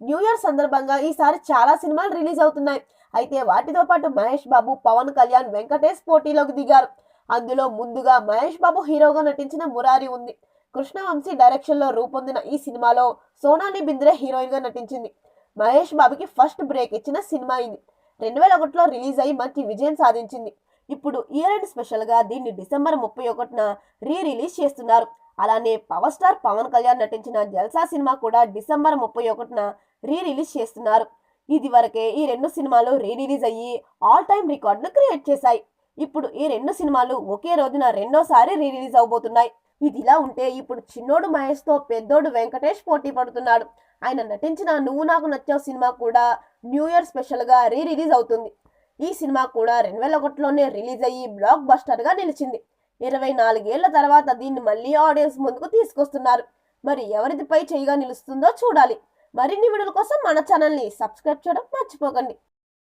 New year సందర్భంగా ఈసారి చాలా సినిమాలు రిలీజ్ అవుతున్నాయి. అయితే వాటితో పాటు మహేష్ బాబు, పవన్ కళ్యాణ్, వెంకటేష్ పోటీలోకి దిగారు. అందులో ముందుగా మహేష్ బాబు హీరోగా నటించిన మురారి ఉంది. కృష్ణవంశీ డైరెక్షన్ లో రూపొందిన ఈ సినిమాలో సోనాలి బింద్రే హీరోయిన్ గా నటించింది. మహేష్ బాబుకి ఫస్ట్ బ్రేక్ ఇచ్చిన సినిమా ఇది. 2001లో రిలీజ్ అయ్యి మంచి విజయం సాధించింది. ఇప్పుడు ఇయర్ ఎండ్ స్పెషల్ గా దీన్ని డిసెంబర్ 31న రిలీజ్ చేస్తున్నారు. అలానే పవర్ స్టార్ పవన్ కళ్యాణ్ నటించిన జల్సా సినిమా కూడా డిసెంబర్ 31న రిలీజ్ చేస్తున్నారు. ఇది వరకే ఈ రెండు సినిమాలు రిలీజ్ అయ్యి ఆల్ టైమ్ రికార్డును క్రియేట్ చేశాయి. ఇప్పుడు ఈ రెండు సినిమాలు ఒకే రోజున రెండోసారి రిలీజ్ అవబోతున్నాయి. ఇదిలా ఉంటే ఇప్పుడు చిన్నోడు మహేష్ తో పెద్దోడు వెంకటేష్ పోటీ పడుతున్నాడు. ఆయన నటించిన నువ్వు నాకు నచ్చావు సినిమా కూడా న్యూ ఇయర్ స్పెషల్ గా రిలీజ్ అవుతుంది. ఈ సినిమా కూడా 2001లోనే రిలీజ్ అయ్యి బ్లాక్ బస్టర్ గా నిలిచింది. 24 ఏళ్ల తర్వాత దీన్ని మళ్ళీ ఆడియన్స్ ముందుకు తీసుకొస్తున్నారు. మరి ఎవరిది పై చేయిగా నిలుస్తుందో చూడాలి. మరిన్ని వీడియోల కోసం మన ఛానల్ని సబ్స్క్రైబ్ చేయడం మర్చిపోకండి.